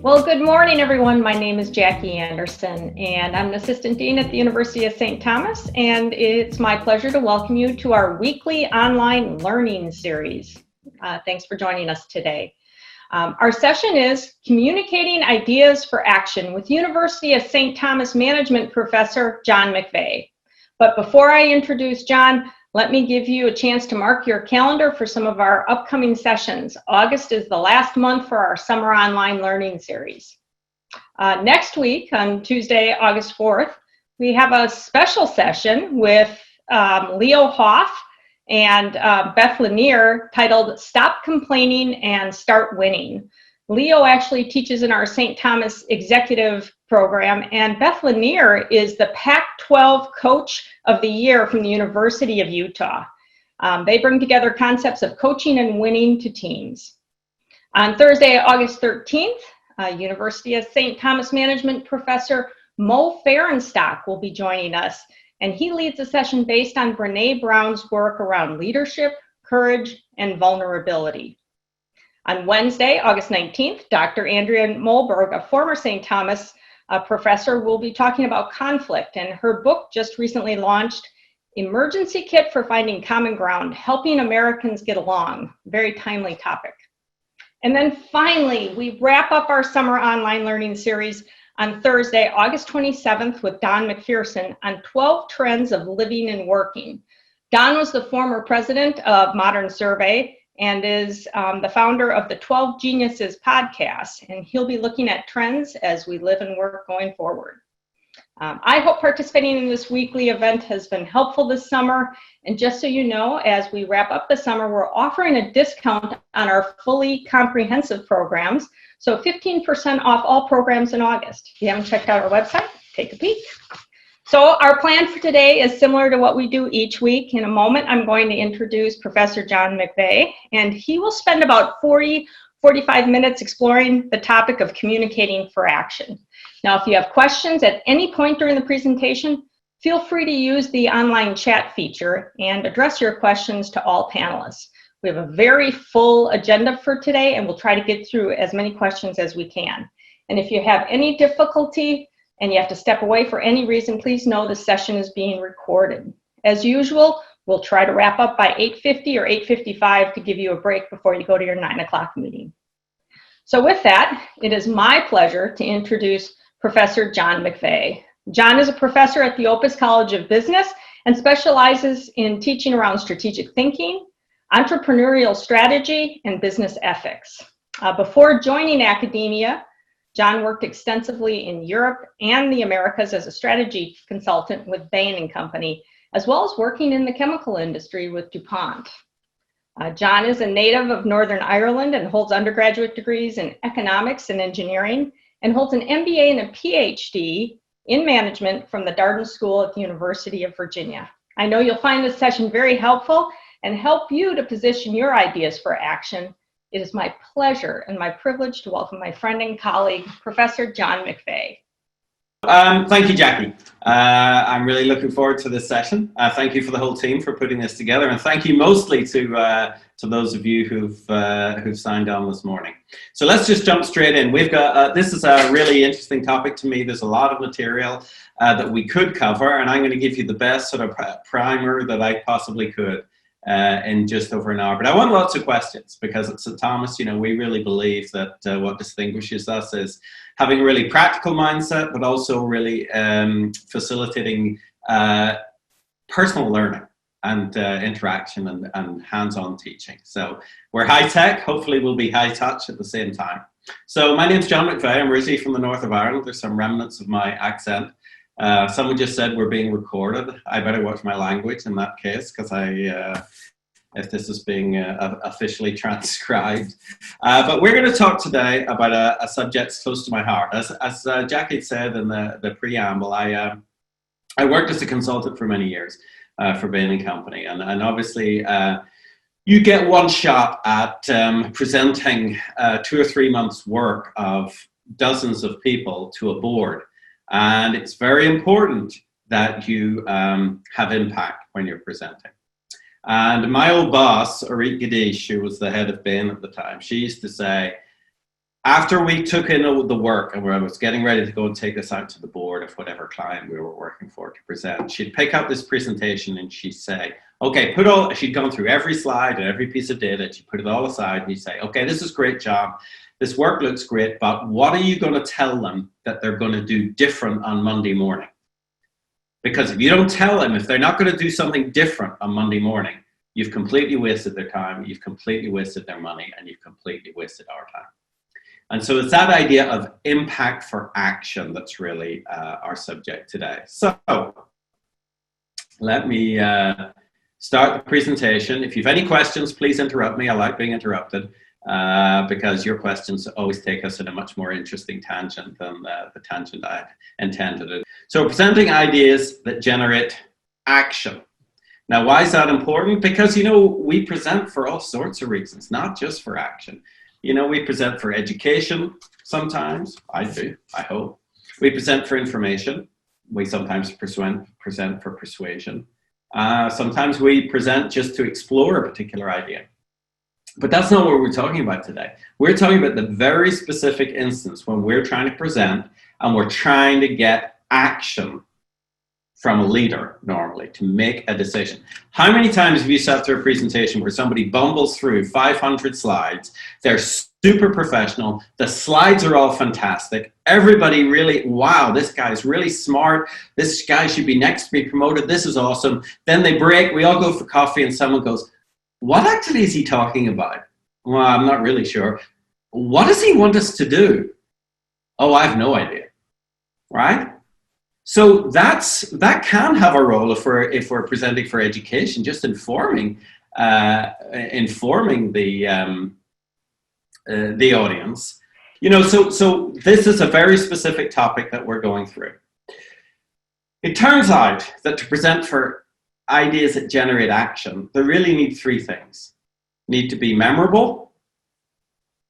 Well, good morning, everyone. My name is Jackie Anderson, and I'm an assistant dean at the University of St. Thomas, and it's my pleasure to welcome you to our weekly online learning series. Thanks for joining us today. Our session is Communicating Ideas for Action with University of St. Thomas Management Professor John McVea. But before I introduce John, let me give you a chance to mark your calendar for some of our upcoming sessions. August is the last month for our summer online learning series. Next week, on Tuesday, August 4th, we have a special session with Leo Hoff and Beth Lanier titled Stop Complaining and Start Winning. Leo actually teaches in our St. Thomas Executive Program, and Beth Lanier is the Pac-12 Coach of the Year from the University of Utah. They bring together concepts of coaching and winning to teams. On Thursday, August 13th, University of St. Thomas Management Professor Mo Fahrenstock will be joining us, and he leads a session based on Brené Brown's work around leadership, courage, and vulnerability. On Wednesday, August 19th, Dr. Andrea Molberg, a former St. Thomas professor, will be talking about conflict, and her book just recently launched, Emergency Kit for Finding Common Ground, Helping Americans Get Along. Very timely topic. And then finally, we wrap up our summer online learning series on Thursday, August 27th with Don McPherson on 12 trends of living and working. Don was the former president of Modern Survey and is the founder of the 12 Geniuses podcast, and he'll be looking at trends as we live and work going forward. I hope participating in this weekly event has been helpful this summer, and just so you know, as we wrap up the summer, we're offering a discount on our fully comprehensive programs, so 15% off all programs in August. If you haven't checked out our website, take a peek. So our plan for today is similar to what we do each week. In a moment, I'm going to introduce Professor John McVea, and he will spend about 45 minutes exploring the topic of communicating for action. Now, if you have questions at any point during the presentation, feel free to use the online chat feature and address your questions to all panelists. We have a very full agenda for today, and we'll try to get through as many questions as we can. And if you have any difficulty and you have to step away for any reason, please know the session is being recorded. As usual, we'll try to wrap up by 8:50 or 8:55 to give you a break before you go to your 9 o'clock meeting. So with that, it is my pleasure to introduce Professor John McVea. John is a professor at the Opus College of Business and specializes in teaching around strategic thinking, entrepreneurial strategy, and business ethics. Before joining academia, John worked extensively in Europe and the Americas as a strategy consultant with Bain & Company, as well as working in the chemical industry with DuPont. John is a native of Northern Ireland and holds undergraduate degrees in economics and engineering, and holds an MBA and a PhD in management from the Darden School at the University of Virginia. I know you'll find this session very helpful and help you to position your ideas for action. It is my pleasure and my privilege to welcome my friend and colleague, Professor John McVea. Thank you, Jackie. I'm really looking forward to this session. Thank you for the whole team for putting this together, and thank you mostly to those of you who've signed on this morning. So let's just jump straight in. We've got this is a really interesting topic to me. There's a lot of material that we could cover, and I'm going to give you the best sort of primer that I possibly could in just over an hour. But I want lots of questions, because at St. Thomas, you know, we really believe that what distinguishes us is having a really practical mindset, but also really facilitating personal learning and interaction and hands-on teaching. So we're high-tech, hopefully we'll be high-touch at the same time. So my name's John McVea. I'm originally from the north of Ireland. There's some remnants of my accent. Someone just said we're being recorded. I better watch my language in that case, because if this is being officially transcribed. But we're going to talk today about a subject close to my heart. As Jackie said in the preamble, I worked as a consultant for many years for Bain & Company. And obviously, you get one shot at presenting 2 or 3 months' work of dozens of people to a board. And it's very important that you have impact when you're presenting. And my old boss, Orit Gadish, who was the head of Bain at the time, she used to say, After we took in the work and I was getting ready to go and take this out to the board of whatever client we were working for to present, she'd pick up this presentation and she'd say, okay, she'd gone through every slide and every piece of data, she'd put it all aside and she'd say, okay, this is a great job, this work looks great, but what are you going to tell them that they're going to do different on Monday morning? Because if you don't tell them, if they're not going to do something different on Monday morning, you've completely wasted their time, you've completely wasted their money, and you've completely wasted our time. And so it's that idea of impact for action that's really our subject today. So let me start the presentation. If you have any questions, please interrupt me. I like being interrupted because your questions always take us in a much more interesting tangent than the tangent I intended. So presenting ideas that generate action. Now, why is that important? Because, you know, we present for all sorts of reasons, not just for action. You know, we present for education sometimes. I do, I hope. We present for information. We sometimes present for persuasion. Sometimes we present just to explore a particular idea. But that's not what we're talking about today. We're talking about the very specific instance when we're trying to present and we're trying to get action from a leader, normally, to make a decision. How many times have you sat through a presentation where somebody bumbles through 500 slides, they're super professional, the slides are all fantastic, everybody really, wow, this guy's really smart, this guy should be next to be promoted, this is awesome. Then they break, we all go for coffee and someone goes, what actually is he talking about? Well, I'm not really sure. What does he want us to do? Oh, I have no idea, right? So that can have a role if we're presenting for education, just informing the audience. You know, so this is a very specific topic that we're going through. It turns out that to present for ideas that generate action, they really need three things. We need to be memorable,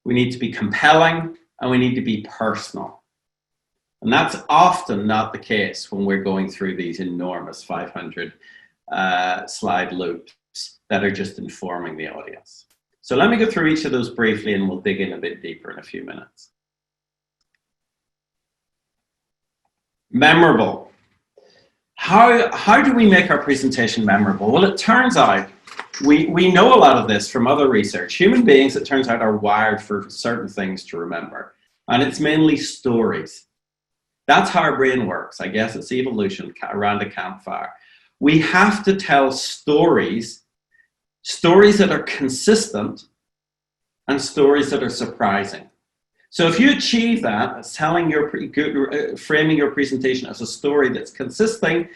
we need to be compelling, and we need to be personal. And that's often not the case when we're going through these enormous 500 slide loops that are just informing the audience. So let me go through each of those briefly and we'll dig in a bit deeper in a few minutes. Memorable. How do we make our presentation memorable? Well, it turns out we know a lot of this from other research. Human beings, it turns out, are wired for certain things to remember. And it's mainly stories. That's how our brain works. I guess it's evolution around a campfire. We have to tell stories that are consistent and stories that are surprising. So if you achieve that, it's framing your presentation as a story that's consistent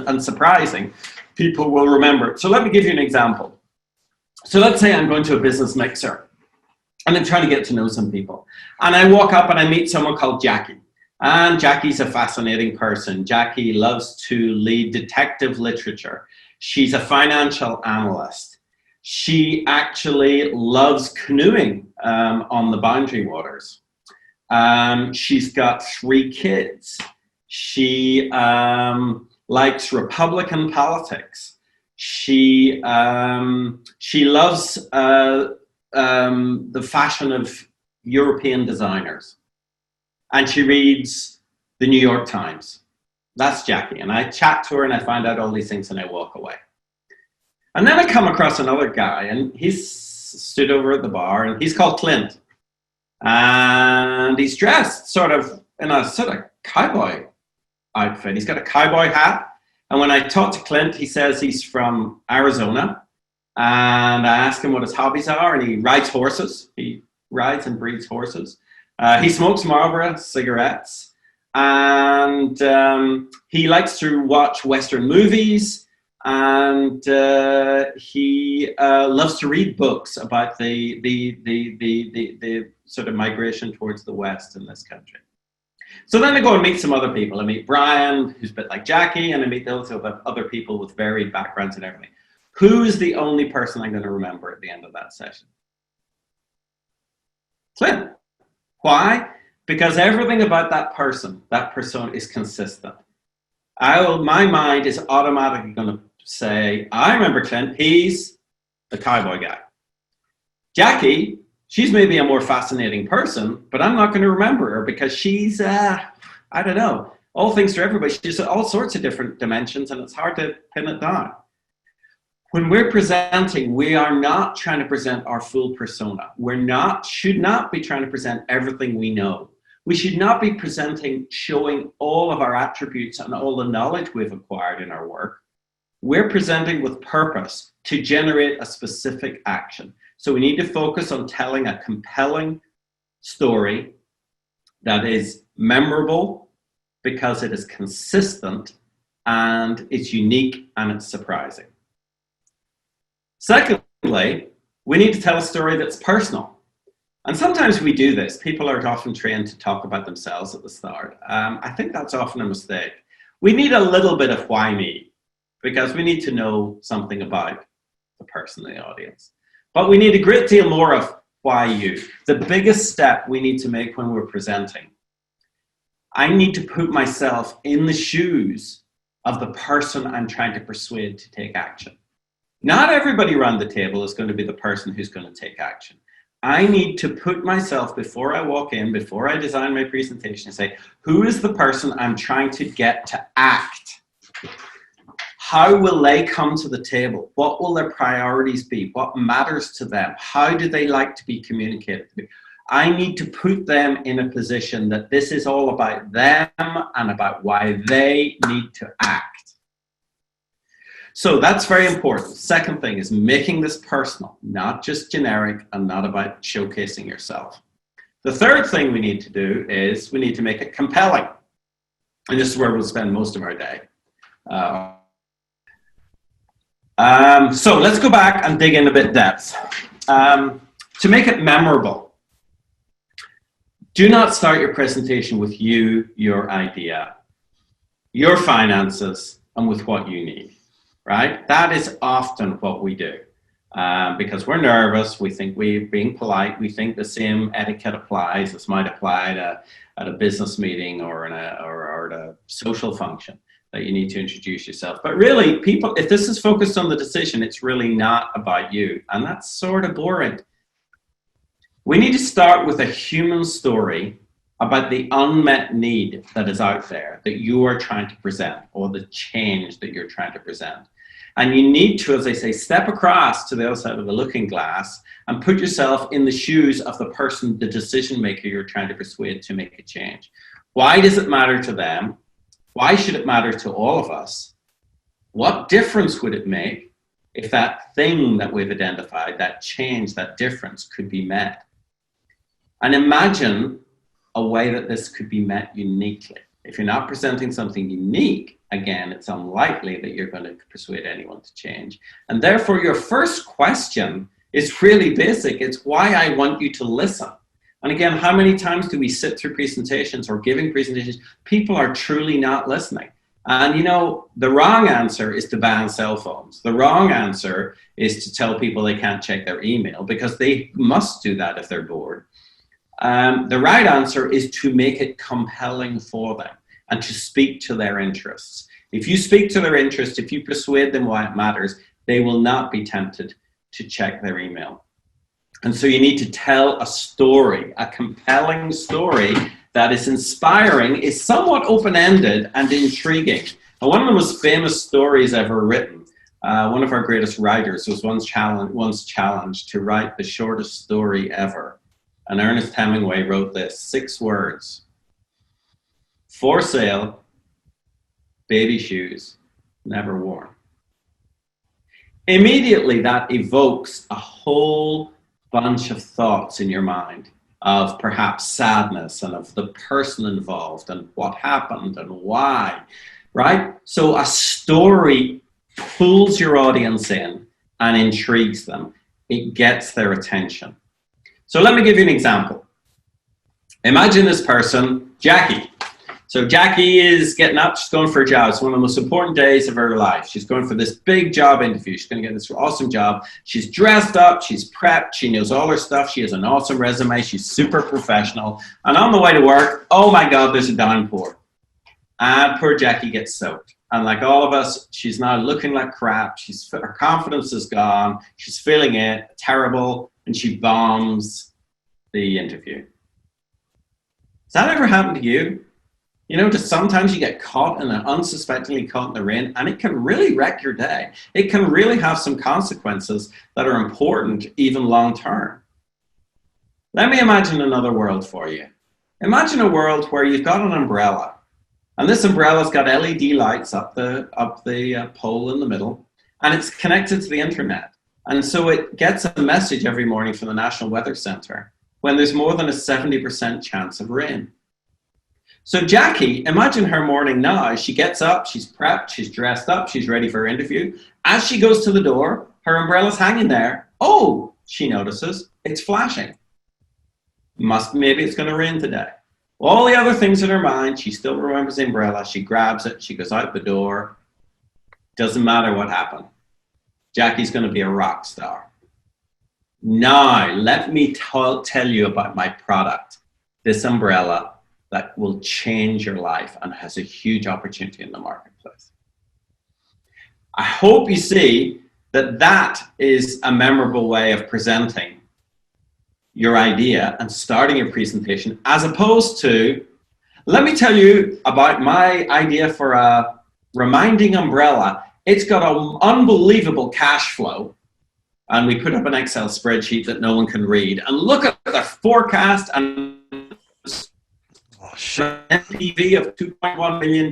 and surprising, people will remember it. So let me give you an example. So let's say I'm going to a business mixer and I'm trying to get to know some people. And I walk up and I meet someone called Jackie. And Jackie's a fascinating person. Jackie loves to lead detective literature. She's a financial analyst. She actually loves canoeing on the Boundary Waters. She's got 3 kids. She likes Republican politics. She loves the fashion of European designers. And she reads the New York Times. That's Jackie. And I chat to her and I find out all these things and I walk away. And then I come across another guy and he's stood over at the bar and he's called Clint. And he's dressed sort of in a sort of cowboy outfit. He's got a cowboy hat. And when I talk to Clint, he says he's from Arizona. And I ask him what his hobbies are and he rides horses. He rides and breeds horses. He smokes Marlboro cigarettes, and he likes to watch Western movies, and he loves to read books about the sort of migration towards the West in this country. So then I go and meet some other people. I meet Brian, who's a bit like Jackie, and I meet those other people with varied backgrounds and everything. Who is the only person I'm going to remember at the end of that session? Clint. Why? Because everything about that persona is consistent. My mind is automatically going to say, I remember Clint, he's the cowboy guy. Jackie She's maybe a more fascinating person, but I'm not going to remember her because she's, I don't know, all things to everybody. She's all sorts of different dimensions, and it's hard to pin it down. When we're presenting, we are not trying to present our full persona. Should not be trying to present everything we know. We should not be presenting, showing all of our attributes and all the knowledge we've acquired in our work. We're presenting with purpose to generate a specific action. So we need to focus on telling a compelling story that is memorable because it is consistent and it's unique and it's surprising. Secondly, we need to tell a story that's personal. And sometimes we do this. People are often trained to talk about themselves at the start. I think that's often a mistake. We need a little bit of why me, because we need to know something about the person in the audience. But we need a great deal more of why you. The biggest step we need to make when we're presenting. I need to put myself in the shoes of the person I'm trying to persuade to take action. Not everybody around the table is going to be the person who's going to take action. I need to put myself, before I walk in, before I design my presentation, and say, who is the person I'm trying to get to act? How will they come to the table? What will their priorities be? What matters to them? How do they like to be communicated to? I need to put them in a position that this is all about them and about why they need to act. So that's very important. Second thing is making this personal, not just generic and not about showcasing yourself. The third thing we need to do is we need to make it compelling. And this is where we'll spend most of our day. So let's go back and dig in a bit depth. To make it memorable, do not start your presentation with you, your idea, your finances, and with what you need. Right? That is often what we do because we're nervous. We think we're being polite. We think the same etiquette applies as might apply at a business meeting or at a social function that you need to introduce yourself. But really, people, if this is focused on the decision, it's really not about you. And that's sort of boring. We need to start with a human story about the unmet need that is out there that you are trying to present or the change that you're trying to present. And you need to, as I say, step across to the other side of the looking glass and put yourself in the shoes of the person, the decision maker you're trying to persuade to make a change. Why does it matter to them? Why should it matter to all of us? What difference would it make if that thing that we've identified, that change, that difference could be met? And imagine a way that this could be met uniquely. If you're not presenting something unique, again, it's unlikely that you're going to persuade anyone to change. And therefore, your first question is really basic. It's why I want you to listen. And again, how many times do we sit through presentations or giving presentations? People are truly not listening. And you know, the wrong answer is to ban cell phones. The wrong answer is to tell people they can't check their email because they must do that if they're bored. The right answer is to make it compelling for them and to speak to their interests. If you speak to their interests, if you persuade them why it matters, they will not be tempted to check their email. And so you need to tell a story, a compelling story that is inspiring, is somewhat open-ended and intriguing. And one of the most famous stories ever written, one of our greatest writers was once challenged to write the shortest story ever. And Ernest Hemingway wrote this, 6 words: for sale, baby shoes, never worn. Immediately that evokes a whole bunch of thoughts in your mind of perhaps sadness and of the person involved and what happened and why, right? So a story pulls your audience in and intrigues them. It gets their attention. So let me give you an example. Imagine this person, Jackie. So Jackie is getting up, she's going for a job. It's one of the most important days of her life. She's going for this big job interview. She's going to get this awesome job. She's dressed up, she's prepped, she knows all her stuff. She has an awesome resume, she's super professional. And on the way to work, oh my God, there's a downpour. And poor Jackie gets soaked. And like all of us, she's now looking like crap. Her confidence is gone. She's feeling it, terrible, and she bombs the interview. Has that ever happened to you? You know, just sometimes you get caught in unsuspectingly caught in the rain, and it can really wreck your day. It can really have some consequences that are important, even long term. Let me imagine another world for you. Imagine a world where you've got an umbrella, and this umbrella's got LED lights up the pole in the middle, and it's connected to the internet. And so it gets a message every morning from the National Weather Center when there's more than a 70% chance of rain. So Jackie, imagine her morning now. She gets up, she's prepped, she's dressed up, she's ready for her interview. As she goes to the door, her umbrella's hanging there. Oh, she notices it's flashing. Maybe it's going to rain today. All the other things in her mind, she still remembers the umbrella. She grabs it, she goes out the door. Doesn't matter what happened. Jackie's going to be a rock star. Now, let me tell you about my product, this umbrella that will change your life and has a huge opportunity in the marketplace. I hope you see that that is a memorable way of presenting your idea and starting your presentation, as opposed to, let me tell you about my idea for a reminding umbrella. It's got an unbelievable cash flow, and we put up an Excel spreadsheet that no one can read, and look at the forecast and NPV of $2.1 million.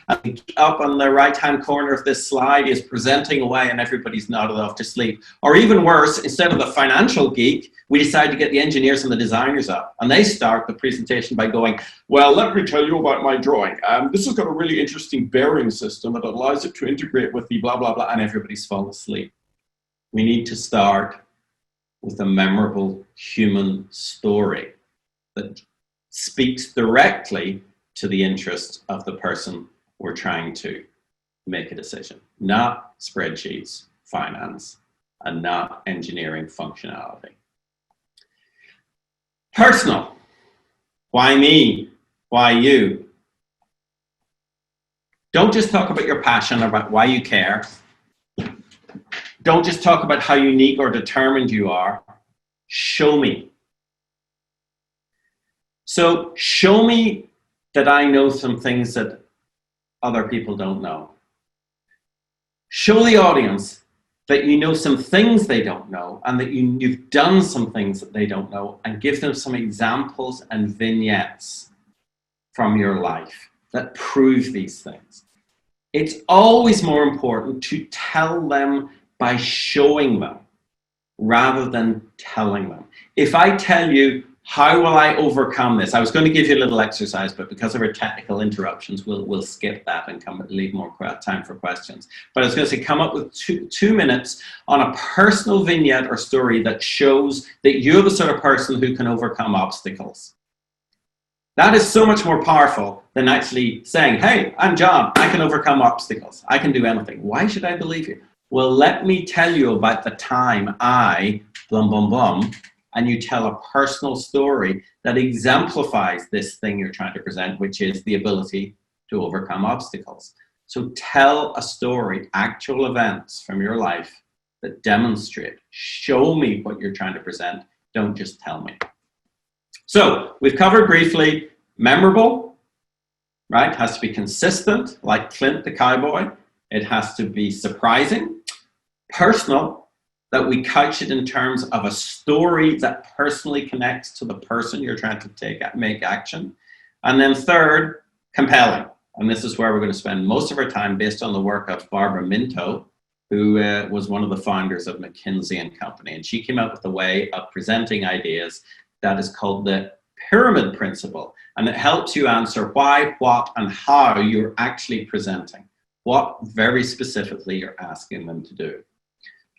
And up on the right-hand corner of this slide is presenting away and everybody's nodded off to sleep. Or even worse, instead of the financial geek, we decide to get the engineers and the designers up. And they start the presentation by going, well, let me tell you about my drawing. This has got a really interesting bearing system that allows it to integrate with the blah, blah, blah, and everybody's fallen asleep. We need to start with a memorable human story that speaks directly to the interests of the person we're trying to make a decision, not spreadsheets, finance, and not engineering functionality. Personal. Why me? Why you? Don't just talk about your passion, about why you care. Don't just talk about how unique or determined you are. Show me. So show me that I know some things that other people don't know. Show the audience that you know some things they don't know and that you've done some things that they don't know, and give them some examples and vignettes from your life that prove these things. It's always more important to tell them by showing them rather than telling them. If I tell you, how will I overcome this? I was going to give you a little exercise, but because of our technical interruptions, we'll skip that and leave more time for questions. But I was going to say, come up with two minutes on a personal vignette or story that shows that you're the sort of person who can overcome obstacles. That is so much more powerful than actually saying, hey, I'm John, I can overcome obstacles. I can do anything. Why should I believe you? Well, let me tell you about the time I, blum, blum, blum, and you tell a personal story that exemplifies this thing you're trying to present, which is the ability to overcome obstacles. So tell a story, actual events from your life that demonstrate, show me what you're trying to present, don't just tell me. So we've covered briefly memorable, right? It has to be consistent, like Clint the cowboy. It has to be surprising, personal, that we couch it in terms of a story that personally connects to the person you're trying to make action. And then third, compelling. And this is where we're going to spend most of our time based on the work of Barbara Minto, who was one of the founders of McKinsey and Company. And she came up with a way of presenting ideas that is called the pyramid principle. And it helps you answer why, what, and how you're actually presenting. What very specifically you're asking them to do.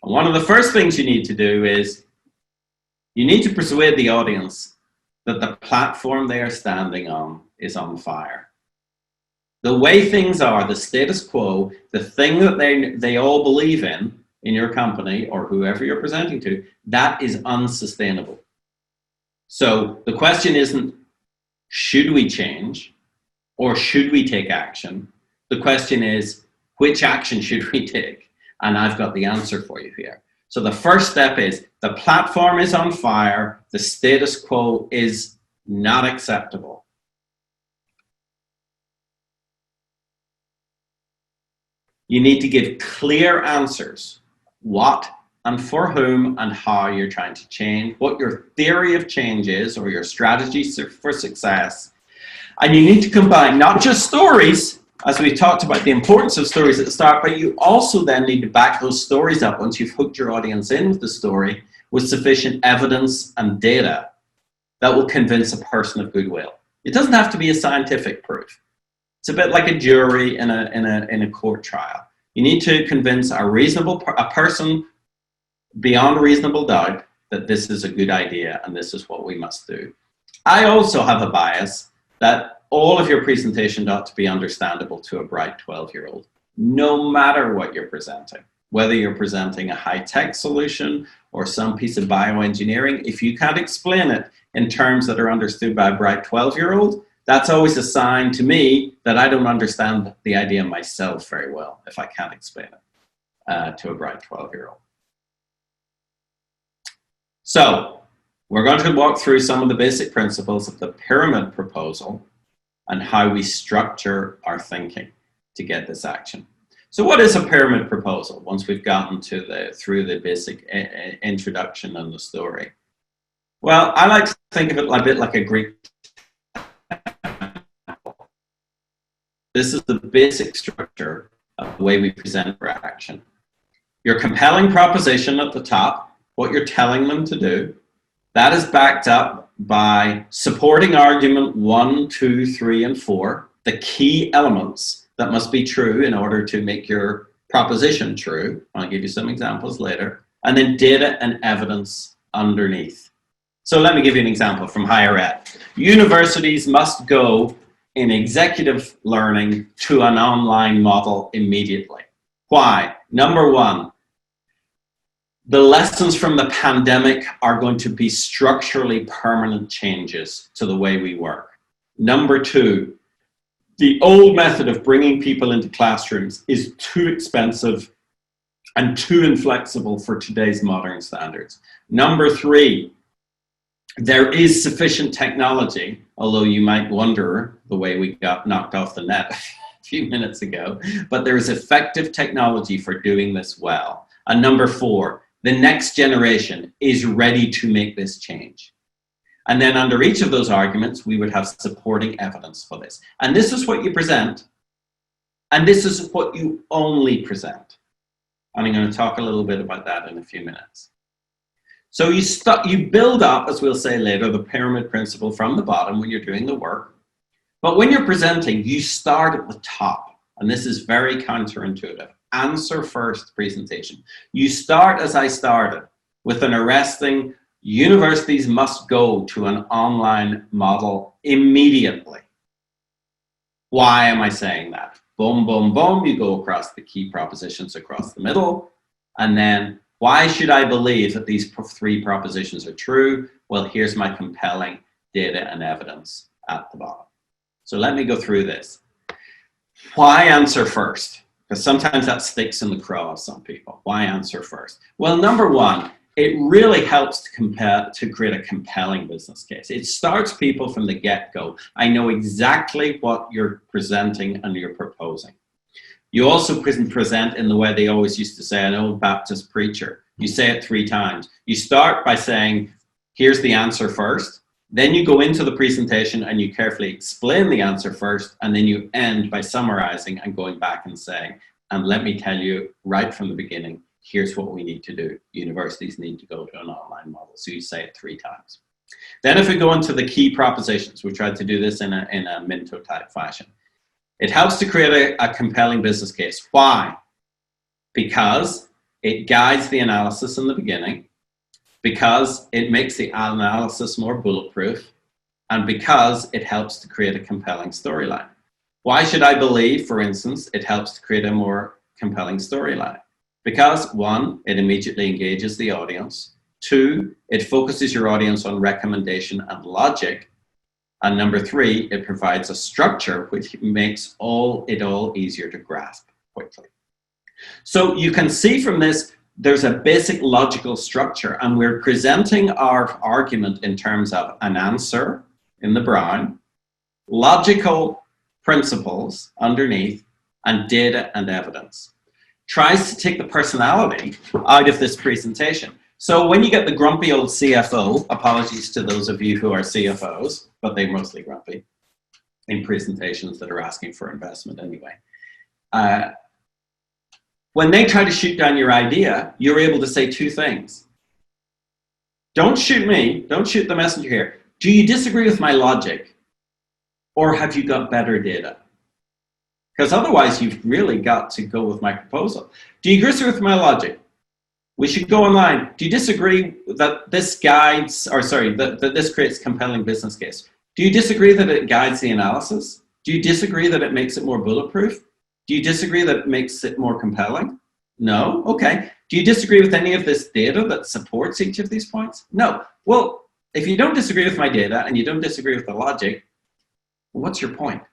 And one of the first things you need to do is you need to persuade the audience that the platform they are standing on is on fire. The way things are, the status quo, the thing that they all believe in your company or whoever you're presenting to, that is unsustainable. So the question isn't, should we change or should we take action? The question is, which action should we take? And I've got the answer for you here. So the first step is the platform is on fire. The status quo is not acceptable. You need to give clear answers. What and for whom and how you're trying to change, what your theory of change is or your strategies for success. And you need to combine not just stories, as we talked about the importance of stories at the start, but you also then need to back those stories up once you've hooked your audience in with the story with sufficient evidence and data that will convince a person of goodwill. It doesn't have to be a scientific proof. It's a bit like a jury in a court trial. You need to convince a person beyond reasonable doubt that this is a good idea and this is what we must do. I also have a bias that all of your presentation ought to be understandable to a bright 12-year-old, no matter what you're presenting. Whether you're presenting a high-tech solution or some piece of bioengineering, if you can't explain it in terms that are understood by a bright 12-year-old, that's always a sign to me that I don't understand the idea myself very well if I can't explain it to a bright 12-year-old. So we're going to walk through some of the basic principles of the pyramid proposal and how we structure our thinking to get this action. So what is a pyramid proposal once we've gotten through the basic introduction and the story? Well, I like to think of it a bit like a Greek. This is the basic structure of the way we present for action. Your compelling proposition at the top, what you're telling them to do, that is backed up by supporting argument 1, 2, 3, and 4, the key elements that must be true in order to make your proposition true. I'll give you some examples later. And then data and evidence underneath. So let me give you an example from higher ed. Universities must go in executive learning to an online model immediately. Why? Number one, the lessons from the pandemic are going to be structurally permanent changes to the way we work. Number two, the old method of bringing people into classrooms is too expensive and too inflexible for today's modern standards. Number three, there is sufficient technology, although you might wonder the way we got knocked off the net a few minutes ago, but there is effective technology for doing this well. And number four, the next generation is ready to make this change. And then under each of those arguments, we would have supporting evidence for this. And this is what you present, and this is what you only present. And I'm going to talk a little bit about that in a few minutes. So you build up, as we'll say later, the pyramid principle from the bottom when you're doing the work. But when you're presenting, you start at the top. And this is very counterintuitive. Answer first presentation. You start as I started with an arresting, universities must go to an online model immediately. Why am I saying that? Boom, boom, boom. You go across the key propositions across the middle. And then why should I believe that these three propositions are true? Well, here's my compelling data and evidence at the bottom. So let me go through this. Why answer first? Because sometimes that sticks in the craw of some people. Why answer first? Well, number one, it really helps to create a compelling business case. It starts people from the get-go. I know exactly what you're presenting and you're proposing. You also present in the way they always used to say, an old Baptist preacher. You say it 3 times. You start by saying, here's the answer first. Then you go into the presentation and you carefully explain the answer first. And then you end by summarizing and going back and saying, and let me tell you right from the beginning, here's what we need to do. Universities need to go to an online model. So you say it 3 times. Then if we go into the key propositions, we tried to do this in a Minto type fashion. It helps to create a compelling business case. Why? Because it guides the analysis in the beginning, because it makes the analysis more bulletproof, and because it helps to create a compelling storyline. Why should I believe, for instance, it helps to create a more compelling storyline? Because 1, it immediately engages the audience. 2, it focuses your audience on recommendation and logic. And number 3, it provides a structure which makes it all easier to grasp quickly. So you can see from this there's a basic logical structure, and we're presenting our argument in terms of an answer in the brown, logical principles underneath, and data and evidence. Tries to take the personality out of this presentation. So when you get the grumpy old CFO, apologies to those of you who are CFOs, but they're mostly grumpy in presentations that are asking for investment anyway. When they try to shoot down your idea, you're able to say two things. Don't shoot me, don't shoot the messenger here. Do you disagree with my logic? Or have you got better data? Because otherwise you've really got to go with my proposal. Do you agree with my logic? We should go online. Do you disagree that this guides, or sorry, that this creates compelling business case? Do you disagree that it guides the analysis? Do you disagree that it makes it more bulletproof? Do you disagree that it makes it more compelling? No? Okay. Do you disagree with any of this data that supports each of these points? No. Well, if you don't disagree with my data and you don't disagree with the logic, what's your point?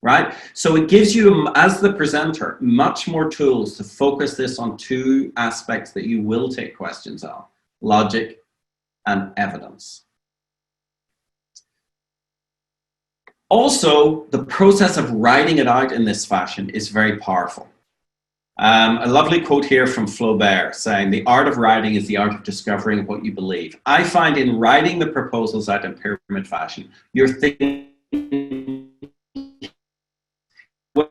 Right? So it gives you, as the presenter, much more tools to focus this on two aspects that you will take questions on: logic and evidence. Also, the process of writing it out in this fashion is very powerful. A lovely quote here from Flaubert saying, "The art of writing is the art of discovering what you believe." I find in writing the proposals out in pyramid fashion, you're thinking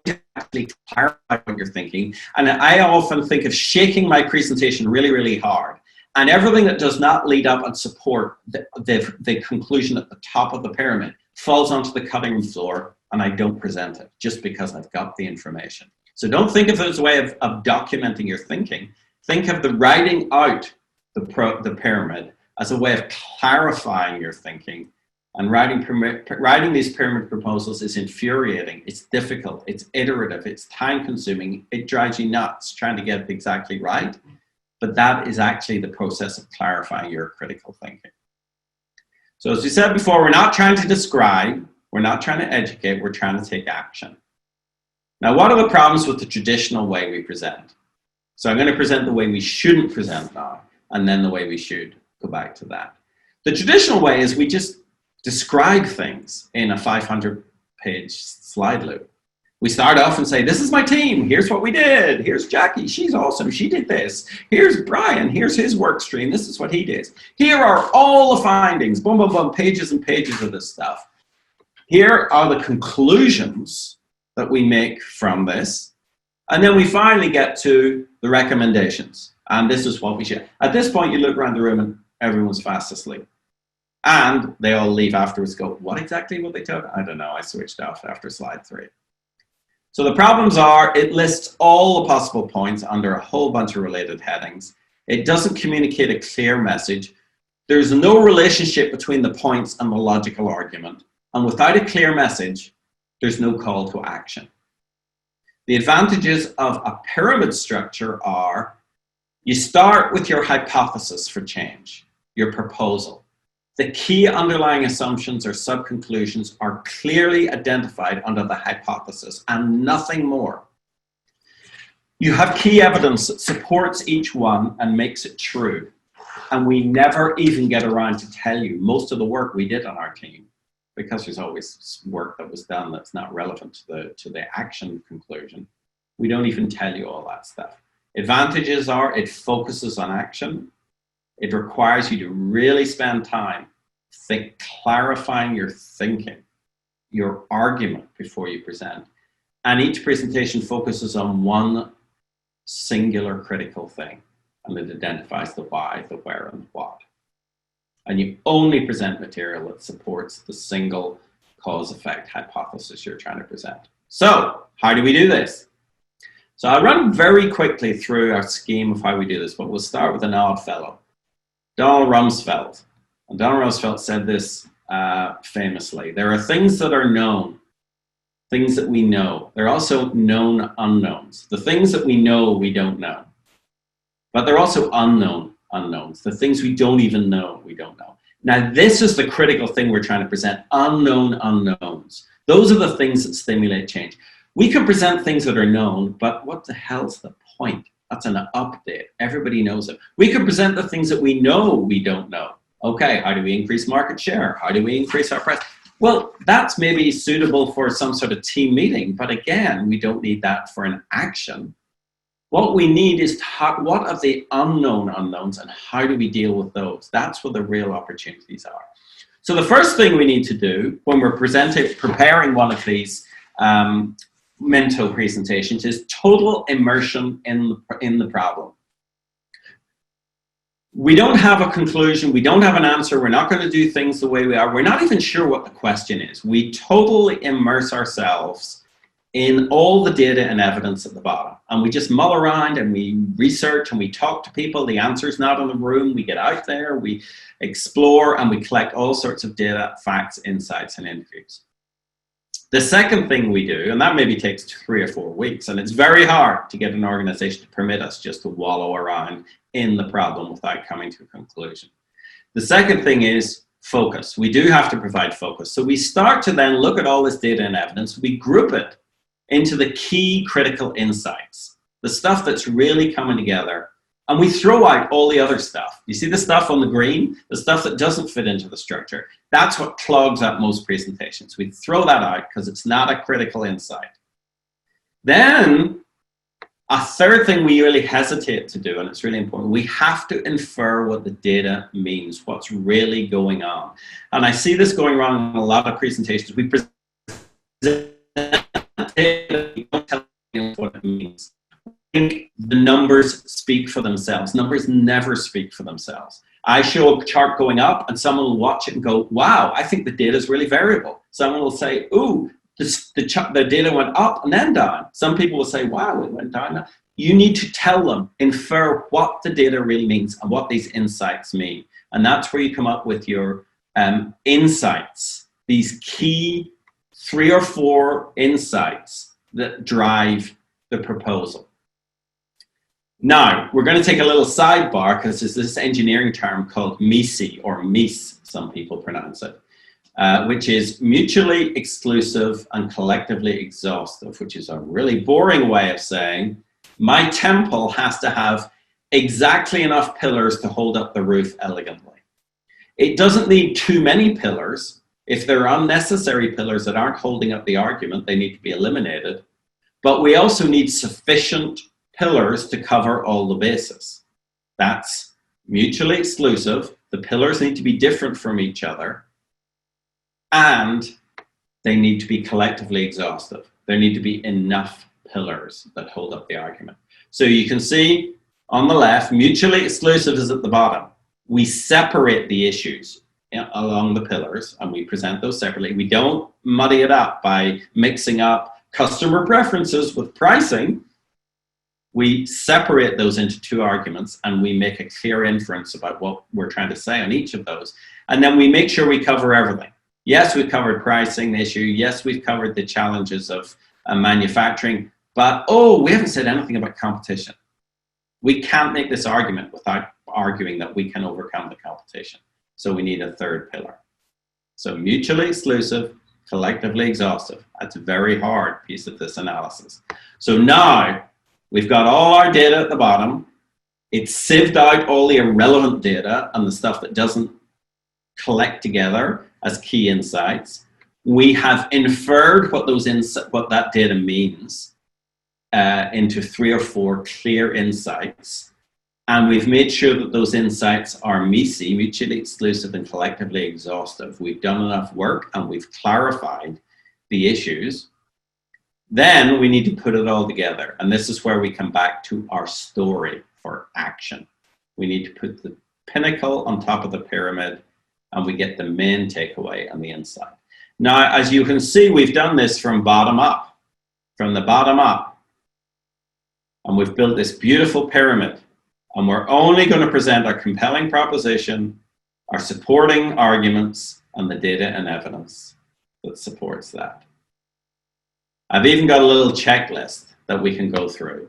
to actually clarify what you're thinking. And I often think of shaking my presentation really, really hard. And everything that does not lead up and support the conclusion at the top of the pyramid falls onto the cutting room floor, and I don't present it just because I've got the information. So don't think of it as a way of documenting your thinking. Think of the writing out the pyramid as a way of clarifying your thinking. And writing these pyramid proposals is infuriating. It's difficult. It's iterative. It's time consuming. It drives you nuts trying to get it exactly right. But that is actually the process of clarifying your critical thinking. So as we said before, we're not trying to describe. We're not trying to educate. We're trying to take action. Now, what are the problems with the traditional way we present? So I'm going to present the way we shouldn't present now, and then the way we should. Go back to that. The traditional way is we just describe things in a 500-page slide loop. We start off and say, this is my team. Here's what we did. Here's Jackie. She's awesome. She did this. Here's Brian. Here's his work stream. This is what he did. Here are all the findings. Boom, boom, boom. Pages and pages of this stuff. Here are the conclusions that we make from this. And then we finally get to the recommendations. And this is what we should. At this point, you look around the room and everyone's fast asleep. And they all leave afterwards, go, what exactly were they talking? I don't know. I switched off after slide 3. So the problems are, it lists all the possible points under a whole bunch of related headings. It doesn't communicate a clear message. There's no relationship between the points and the logical argument. And without a clear message, there's no call to action. The advantages of a pyramid structure are, you start with your hypothesis for change, your proposal. The key underlying assumptions or sub-conclusions are clearly identified under the hypothesis and nothing more. You have key evidence that supports each one and makes it true. And we never even get around to tell you most of the work we did on our team, because there's always work that was done that's not relevant to the action conclusion. We don't even tell you all that stuff. Advantages are, it focuses on action. It requires you to really spend time clarifying your thinking, your argument before you present. And each presentation focuses on one singular critical thing, and it identifies the why, the where, and the what. And you only present material that supports the single cause-effect hypothesis you're trying to present. So, how do we do this? So I'll run very quickly through our scheme of how we do this, but we'll start with an odd fellow, Donald Rumsfeld. And Donald Rumsfeld said this famously: there are things that are known, things that we know. There are also known unknowns. The things that we know, we don't know. But there are also unknown unknowns. The things we don't even know, we don't know. Now, this is the critical thing we're trying to present: unknown unknowns. Those are the things that stimulate change. We can present things that are known, but what the hell's the point? That's an update. Everybody knows it. We could present the things that we know we don't know. Okay, how do we increase market share? How do we increase our price? Well, that's maybe suitable for some sort of team meeting, but again, we don't need that for an action. What we need is what are the unknown unknowns and how do we deal with those? That's where the real opportunities are. So the first thing we need to do when we're preparing one of these Mento presentations is total immersion in the problem. We don't have a conclusion, we don't have an answer, we're not going to do things the way we are, we're not even sure what the question is. We totally immerse ourselves in all the data and evidence at the bottom. And we just mull around and we research and we talk to people. The answer's not in the room. We get out there, we explore, and we collect all sorts of data, facts, insights, and interviews. The second thing we do, and that maybe takes 3 or 4 weeks, and it's very hard to get an organization to permit us just to wallow around in the problem without coming to a conclusion. The second thing is focus. We do have to provide focus. So we start to then look at all this data and evidence, we group it into the key critical insights, the stuff that's really coming together, and we throw out all the other stuff. You see the stuff on the green, the stuff that doesn't fit into the structure. That's what clogs up most presentations. We throw that out because it's not a critical insight. Then, a third thing we really hesitate to do, and it's really important, we have to infer what the data means, what's really going on. And I see this going wrong in a lot of presentations. We present data, we don't tell you what it means. I think the numbers speak for themselves. Numbers never speak for themselves. I show a chart going up and someone will watch it and go, wow, I think the data is really variable. Someone will say, ooh, the data went up and then down. Some people will say, wow, it went down. You need to tell them, infer what the data really means and what these insights mean. And that's where you come up with your insights, these key 3 or 4 insights that drive the proposal. Now, we're going to take a little sidebar because there's this engineering term called MECE, or MECE, some people pronounce it, which is mutually exclusive and collectively exhaustive, which is a really boring way of saying my temple has to have exactly enough pillars to hold up the roof elegantly. It doesn't need too many pillars. If there are unnecessary pillars that aren't holding up the argument, they need to be eliminated. But we also need sufficient pillars to cover all the bases. That's mutually exclusive. The pillars need to be different from each other. And they need to be collectively exhaustive. There need to be enough pillars that hold up the argument. So you can see on the left, mutually exclusive is at the bottom. We separate the issues along the pillars and we present those separately. We don't muddy it up by mixing up customer preferences with pricing. We separate those into 2 arguments and we make a clear inference about what we're trying to say on each of those. And then we make sure we cover everything. Yes, we've covered pricing issue. Yes, we've covered the challenges of manufacturing, but we haven't said anything about competition. We can't make this argument without arguing that we can overcome the competition. So we need a 3rd pillar. So mutually exclusive, collectively exhaustive. That's a very hard piece of this analysis. So now we've got all our data at the bottom. It's sieved out all the irrelevant data and the stuff that doesn't collect together as key insights. We have inferred what that data means into 3 or 4 clear insights. And we've made sure that those insights are MECE, mutually exclusive and collectively exhaustive. We've done enough work and we've clarified the issues. Then we need to put it all together. And this is where we come back to our story for action. We need to put the pinnacle on top of the pyramid and we get the main takeaway on the inside. Now, as you can see, we've done this from bottom up, from the bottom up. And we've built this beautiful pyramid. And we're only going to present our compelling proposition, our supporting arguments, and the data and evidence that supports that. I've even got a little checklist that we can go through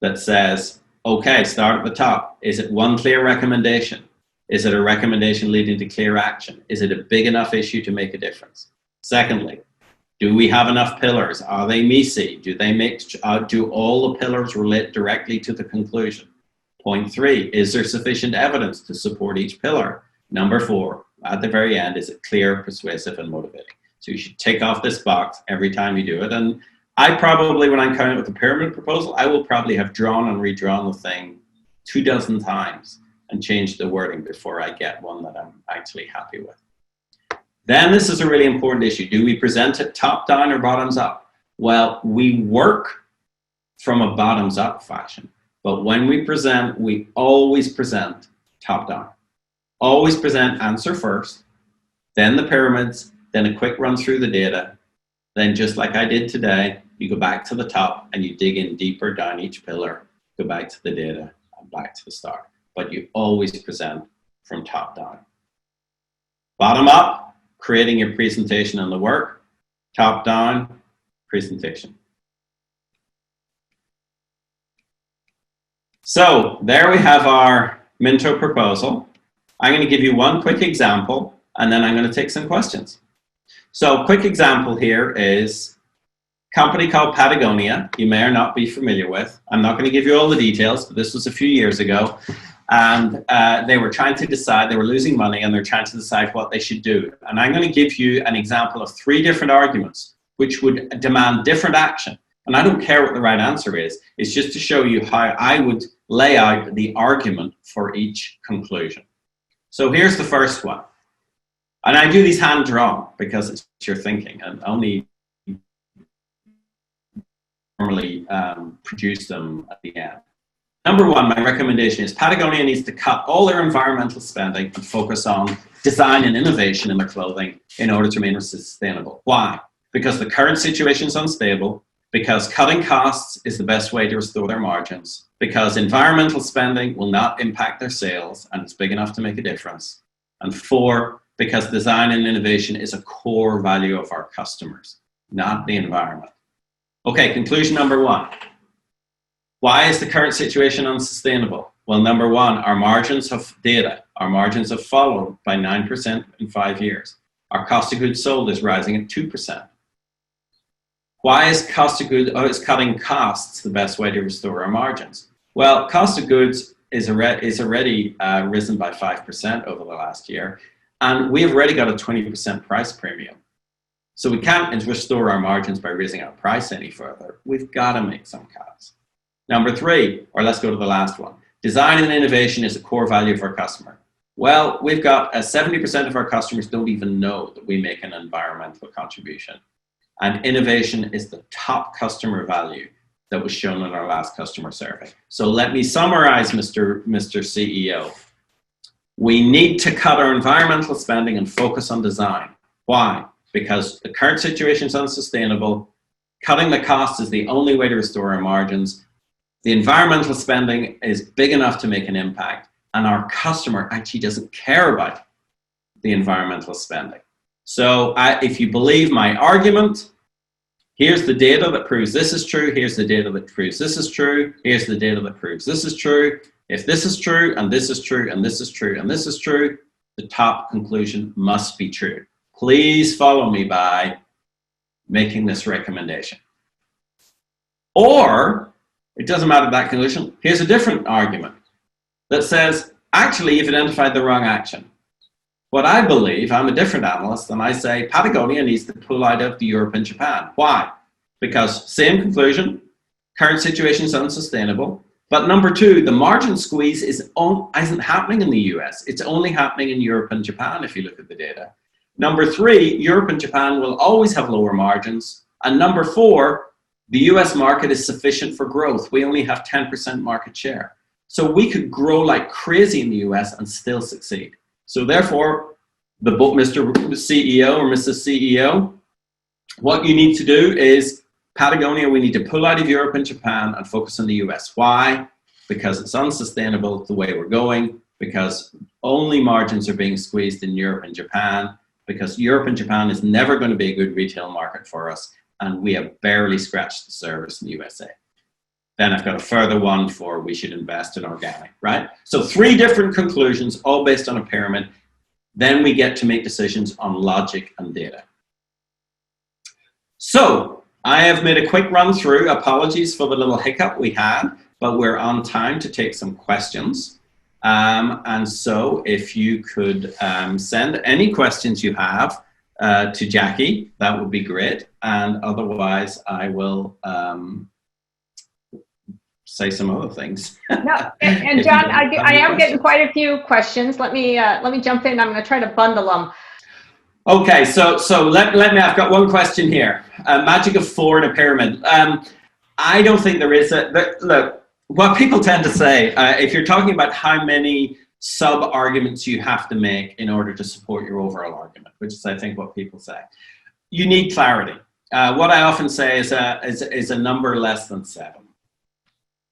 that says, okay, start at the top. Is it one clear recommendation? Is it a recommendation leading to clear action? Is it a big enough issue to make a difference? Secondly, Do we have enough pillars? Are they MECE? Do all the pillars relate directly to the conclusion? Point 3, is there sufficient evidence to support each pillar? Number 4, at the very end, is it clear, persuasive, and motivating? So you should tick off this box every time you do it. And I probably, when I'm coming up with a pyramid proposal, I will probably have drawn and redrawn the thing 24 times and changed the wording before I get one that I'm actually happy with. Then this is a really important issue. Do we present it top down or bottoms up? Well, we work from a bottoms up fashion, but when we present, we always present top down. Always present answer first, then the pyramids, then a quick run through the data. Then just like I did today, you go back to the top and you dig in deeper down each pillar, go back to the data and back to the start. But you always present from top down. Bottom up, creating your presentation and the work. Top down, presentation. So there we have our Minto proposal. I'm going to give you one quick example and then I'm going to take some questions. So quick example here is a company called Patagonia, you may or not be familiar with. I'm not going to give you all the details, but this was a few years ago. And they were trying to decide, they were losing money and they're trying to decide what they should do. And I'm going to give you an example of 3 different arguments which would demand different action. And I don't care what the right answer is. It's just to show you how I would lay out the argument for each conclusion. So here's the first one. And I do these hand drawn because it's your thinking and only normally produce them at the end. Number 1, my recommendation is Patagonia needs to cut all their environmental spending and focus on design and innovation in their clothing in order to remain sustainable. Why? Because the current situation is unstable, because cutting costs is the best way to restore their margins, because environmental spending will not impact their sales and it's big enough to make a difference. And 4, because design and innovation is a core value of our customers, not the environment. Okay, conclusion number 1. Why is the current situation unsustainable? Well, number 1, our margins have fallen by 9% in 5 years. Our cost of goods sold is rising at 2%. Why is cutting costs the best way to restore our margins? Well, cost of goods is already risen by 5% over the last year, and we've already got a 20% price premium. So we can't restore our margins by raising our price any further. We've got to make some cuts. Number 3, or let's go to the last one. Design and innovation is a core value of our customer. Well, we've got 70% of our customers don't even know that we make an environmental contribution. And innovation is the top customer value that was shown in our last customer survey. So let me summarize, Mr. CEO. We need to cut our environmental spending and focus on design. Why? Because the current situation is unsustainable. Cutting the cost is the only way to restore our margins. The environmental spending is big enough to make an impact, and our customer actually doesn't care about the environmental spending. So if you believe my argument, here's the data that proves this is true, here's the data that proves this is true, here's the data that proves this is true. If this is true, and this is true, and this is true, and this is true, the top conclusion must be true. Please follow me by making this recommendation. Or, it doesn't matter that conclusion, here's a different argument that says, actually, you've identified the wrong action. What I believe, I'm a different analyst, and I say Patagonia needs to pull out of Europe and Japan. Why? Because same conclusion, current situation is unsustainable. But number 2, the margin squeeze isn't happening in the US. It's only happening in Europe and Japan if you look at the data. Number 3, Europe and Japan will always have lower margins. And number 4, the US market is sufficient for growth. We only have 10% market share. So we could grow like crazy in the US and still succeed. So therefore, Mr. CEO or Mrs. CEO, what you need to do is, Patagonia, we need to pull out of Europe and Japan and focus on the US. Why? Because it's unsustainable the way we're going, because only margins are being squeezed in Europe and Japan, because Europe and Japan is never going to be a good retail market for us, and we have barely scratched the surface in the USA. Then I've got a further one for we should invest in organic, right? So 3 different conclusions, all based on a pyramid. Then we get to make decisions on logic and data. So I have made a quick run through. Apologies for the little hiccup we had, but we're on time to take some questions. And so if you could send any questions you have to Jackie, that would be great. And otherwise, I will say some other things. No, and John, I am getting quite a few questions. Let me jump in. I'm going to try to bundle them. Okay, so let me. I've got one question here. Magic of 4 in a pyramid. I don't think there is a. Look, what people tend to say, if you're talking about how many sub-arguments you have to make in order to support your overall argument, which is, I think, what people say, you need clarity. What I often say is a number less than 7.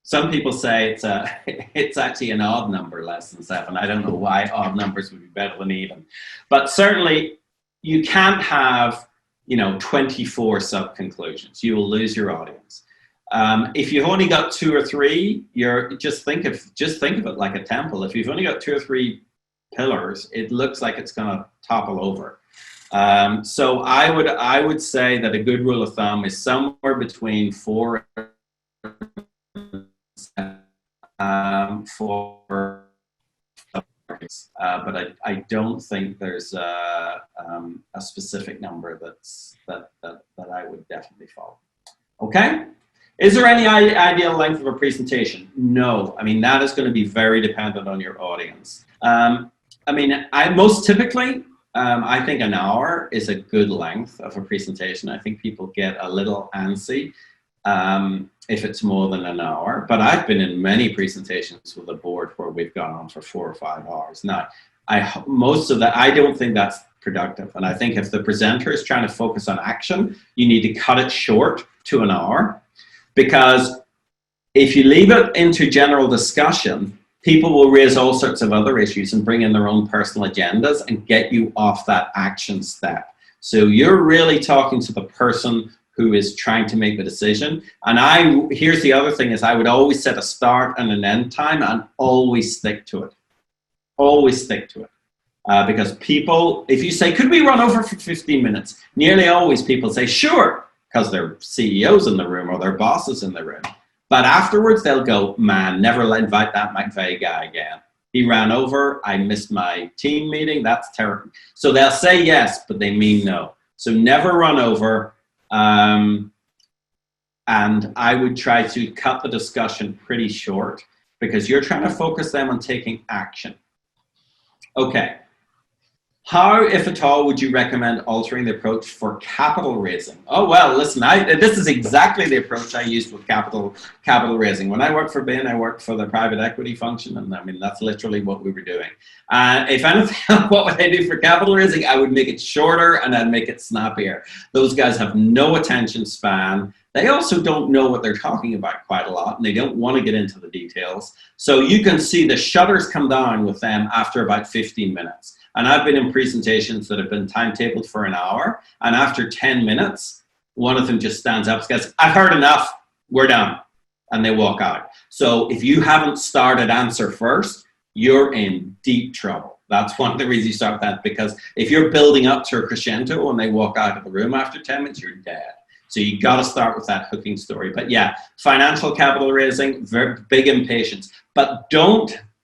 Some people say it's actually an odd number, less than 7. I don't know why odd numbers would be better than even, but certainly you can't have 24 sub-conclusions. You will lose your audience. If you've only got 2 or 3, just think of it like a temple. If you've only got 2 or 3 pillars, it looks like it's going to topple over. So I would say that a good rule of thumb is somewhere between 4 for but I don't think there's a specific number that I would definitely follow. Okay. Is there any ideal length of a presentation? No. I mean, that is going to be very dependent on your audience. I mean, most typically, I think an hour is a good length of a presentation. I think people get a little antsy if it's more than an hour, but I've been in many presentations with a board where we've gone on for 4 or 5 hours. Now, most of that, I don't think that's productive. And I think if the presenter is trying to focus on action, you need to cut it short to an hour, because if you leave it into general discussion, people will raise all sorts of other issues and bring in their own personal agendas and get you off that action step. So you're really talking to the person who is trying to make the decision. And here's the other thing is I would always set a start and an end time and always stick to it. Always stick to it. Because people, if you say, could we run over for 15 minutes? Nearly always people say, sure, because they're CEOs in the room or their bosses in the room. But afterwards they'll go, man, never invite that McVea guy again. He ran over, I missed my team meeting, that's terrible. So they'll say yes, but they mean no. So never run over. And I would try to cut the discussion pretty short because you're trying to focus them on taking action. Okay. How, if at all, would you recommend altering the approach for capital raising? Oh, well, listen, this is exactly the approach I used with capital raising. When I worked for Bain, I worked for the private equity function, and I mean, that's literally what we were doing. If anything, what would I do for capital raising? I would make it shorter and I'd make it snappier. Those guys have no attention span. They also don't know what they're talking about quite a lot, and they don't want to get into the details. So you can see the shutters come down with them after about 15 minutes. And I've been in presentations that have been timetabled for an hour, and after 10 minutes, one of them just stands up and says, I've heard enough, we're done, and they walk out. So if you haven't started answer first, you're in deep trouble. That's one of the reasons you start that, because if you're building up to a crescendo and they walk out of the room after 10 minutes, you're dead. So you got to start with that hooking story. But yeah, financial capital raising, very big impatience, but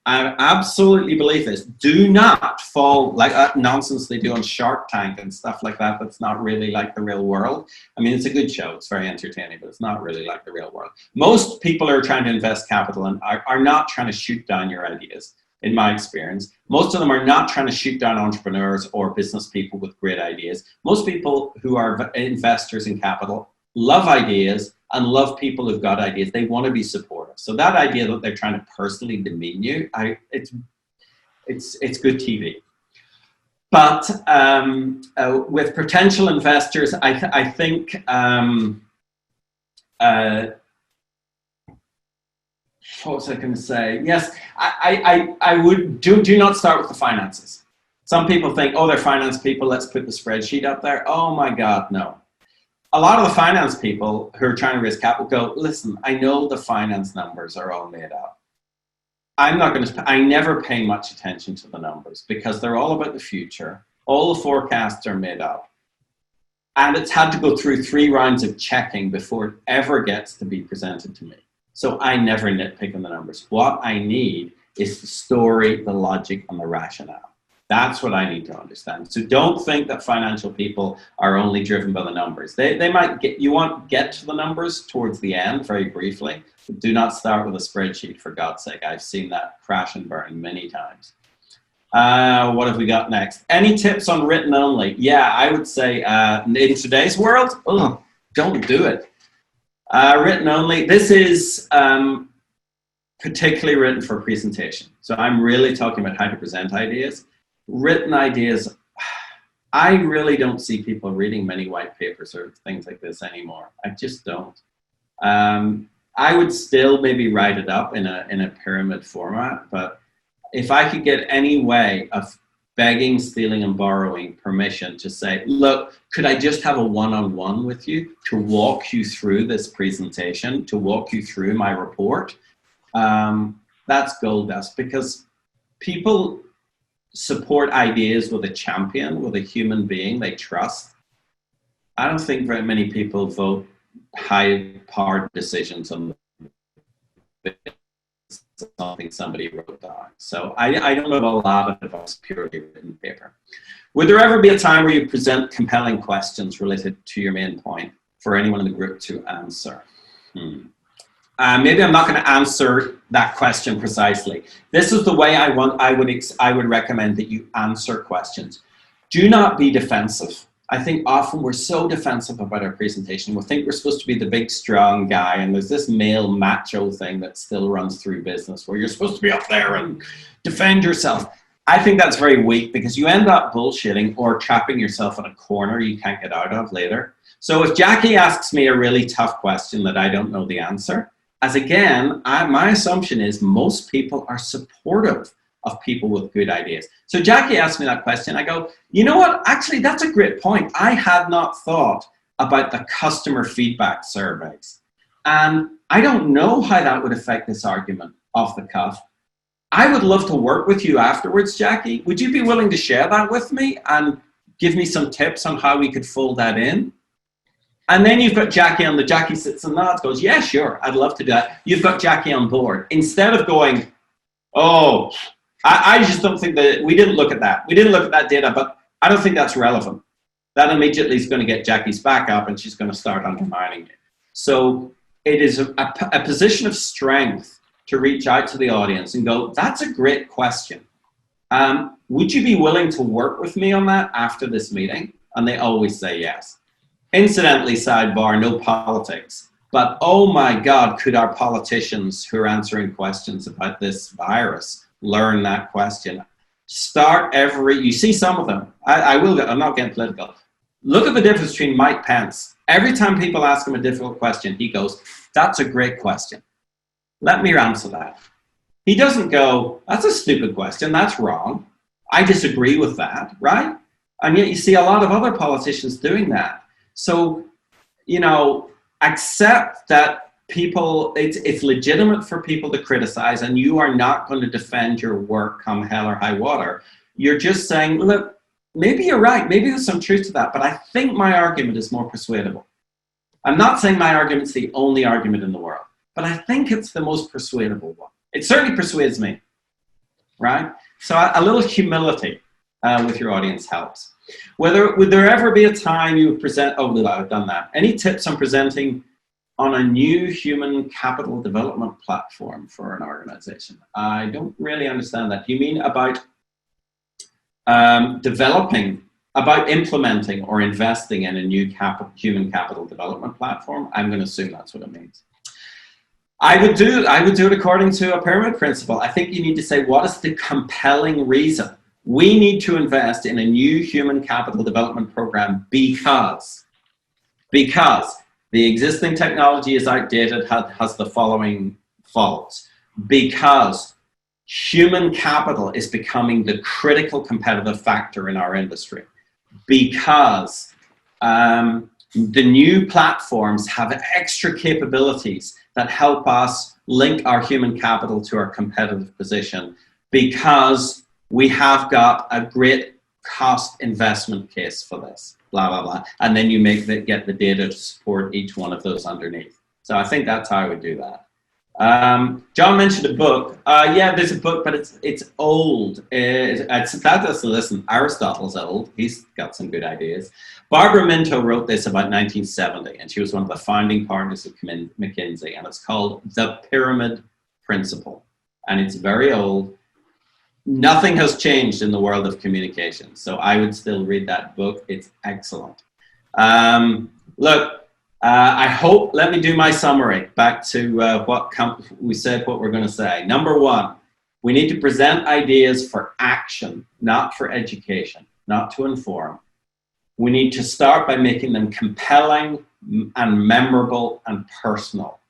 I absolutely believe this. Do not fall like that nonsense they do on Shark Tank and stuff like that. That's not really like the real world. I mean, it's a good show. It's very entertaining, but it's not really like the real world. Most people are trying to invest capital and are not trying to shoot down your ideas, in my experience. Most of them are not trying to shoot down entrepreneurs or business people with great ideas. Most people who are investors in capital love ideas and love people who've got ideas. They want to be supportive. So that idea that they're trying to personally demean you, it's good TV. But with potential investors, I think what was I going to say? Yes, I would do not start with the finances. Some people think, oh, they're finance people, let's put the spreadsheet up there. Oh my God, no. A lot of the finance people who are trying to raise capital go, listen, I know the finance numbers are all made up. I never pay much attention to the numbers because they're all about the future. All the forecasts are made up. And it's had to go through 3 rounds of checking before it ever gets to be presented to me. So I never nitpick on the numbers. What I need is the story, the logic, and the rationale. That's what I need to understand. So don't think that financial people are only driven by the numbers. They might get to the numbers towards the end very briefly, but do not start with a spreadsheet, for God's sake. I've seen that crash and burn many times. What have we got next? Any tips on written only? Yeah, I would say in today's world, don't do it. Written only. This is particularly written for presentation. So I'm really talking about how to present ideas. Written ideas, I really don't see people reading many white papers or things like this anymore. I just don't. I would still maybe write it up in a pyramid format, but if I could get any way of begging, stealing, and borrowing permission to say, look, could I just have a one-on-one with you to walk you through this presentation, to walk you through my report? That's gold dust, because people support ideas with a champion, with a human being they trust. I don't think very many people vote high-powered decisions on something somebody wrote down. So I don't know a lot of advice purely written paper. Would there ever be a time where you present compelling questions related to your main point for anyone in the group to answer? Maybe I'm not going to answer that question precisely. This is the way I would recommend that you answer questions. Do not be defensive. I think often we're so defensive about our presentation. We think we're supposed to be the big, strong guy, and there's this male macho thing that still runs through business where you're supposed to be up there and defend yourself. I think that's very weak, because you end up bullshitting or trapping yourself in a corner you can't get out of later. So if Jackie asks me a really tough question that I don't know the answer, as again, my assumption is most people are supportive of people with good ideas. So Jackie asked me that question. I go, you know what? Actually, that's a great point. I had not thought about the customer feedback surveys. And I don't know how that would affect this argument off the cuff. I would love to work with you afterwards, Jackie. Would you be willing to share that with me and give me some tips on how we could fold that in? And then you've got Jackie on Jackie sits and nods, goes, yeah, sure, I'd love to do that. You've got Jackie on board. Instead of going, oh, I just don't think that, we didn't look at that. We didn't look at that data, but I don't think that's relevant. That immediately is going to get Jackie's back up and she's going to start undermining it. So it is a position of strength to reach out to the audience and go, that's a great question. Would you be willing to work with me on that after this meeting? And they always say yes. Incidentally, sidebar, no politics. But oh my God, could our politicians who are answering questions about this virus learn that question? You see some of them. I'm not getting political. Look at the difference between Mike Pence. Every time people ask him a difficult question, he goes, that's a great question. Let me answer that. He doesn't go, that's a stupid question, that's wrong. I disagree with that, right? And yet you see a lot of other politicians doing that. So, accept that it's legitimate for people to criticize, and you are not going to defend your work come hell or high water. You're just saying, look, maybe you're right. Maybe there's some truth to that, but I think my argument is more persuadable. I'm not saying my argument's the only argument in the world, but I think it's the most persuadable one. It certainly persuades me, right? So a little humility with your audience helps. Would there ever be a time you would present, I've done that. Any tips on presenting on a new human capital development platform for an organization? I don't really understand that. Do you mean about implementing or investing in a new human capital development platform? I'm going to assume that's what it means. I would do it according to a pyramid principle. I think you need to say, what is the compelling reason we need to invest in a new human capital development program? Because the existing technology is outdated, has the following faults. Because human capital is becoming the critical competitive factor in our industry. Because the new platforms have extra capabilities that help us link our human capital to our competitive position. Because we have got a great cost investment case for this. blah, blah, blah. And then you get the data to support each one of those underneath. So I think that's how I would do that. John mentioned a book. Yeah, there's a book, but it's old. Listen, Aristotle's old. He's got some good ideas. Barbara Minto wrote this about 1970, and she was one of the founding partners of McKinsey, and it's called The Pyramid Principle. And it's very old. Nothing has changed in the world of communication, so I would still read that book. It's excellent. I hope, let me do my summary back to what we said, what we're going to say. Number one, we need to present ideas for action, not for education, not to inform. We need to start by making them compelling and memorable and personal.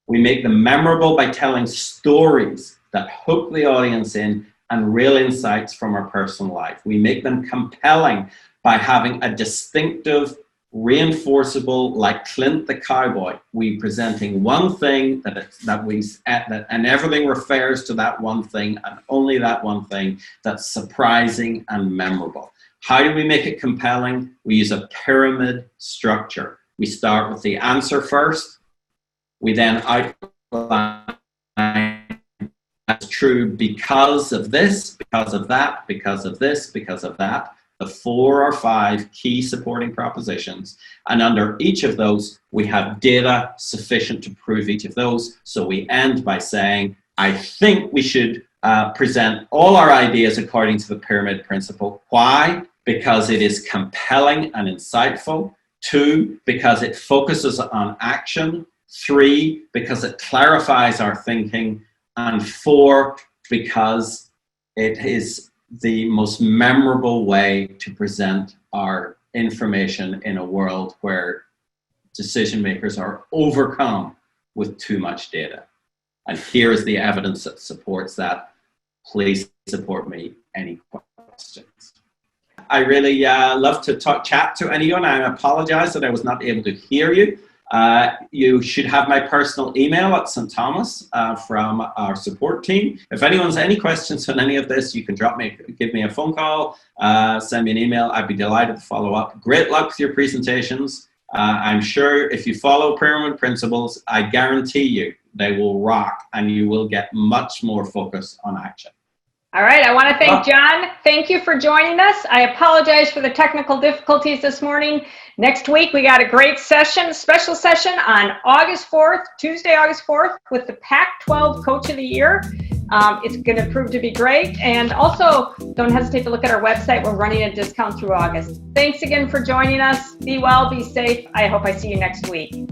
We make them memorable by telling stories that hook the audience in and real insights from our personal life. We make them compelling by having a distinctive, reinforceable, like Clint the Cowboy. We presenting one thing and everything refers to that one thing and only that one thing that's surprising and memorable. How do we make it compelling? We use a pyramid structure. We start with the answer first. We then outline that's true because of this, because of that, because of this, because of that. The 4 or 5 key supporting propositions. And under each of those, we have data sufficient to prove each of those. So we end by saying, I think we should present all our ideas according to the pyramid principle. Why? Because it is compelling and insightful. 2, because it focuses on action. 3, because it clarifies our thinking. And 4, because it is the most memorable way to present our information in a world where decision makers are overcome with too much data. And here is the evidence that supports that. Please support me. Any questions? I really love to chat to anyone. I apologize that I was not able to hear you. You should have my personal email at St. Thomas from our support team. If anyone's any questions on any of this, you can give me a phone call, send me an email. I'd be delighted to follow up. Great luck with your presentations. I'm sure if you follow pyramid principles, I guarantee you they will rock and you will get much more focus on action. All right, I want to thank John. Thank you for joining us. I apologize for the technical difficulties this morning. Next week, we got a great session, special session on August 4th, Tuesday, August 4th, with the Pac-12 Coach of the Year. It's going to prove to be great. And also, don't hesitate to look at our website. We're running a discount through August. Thanks again for joining us. Be well, be safe. I hope I see you next week.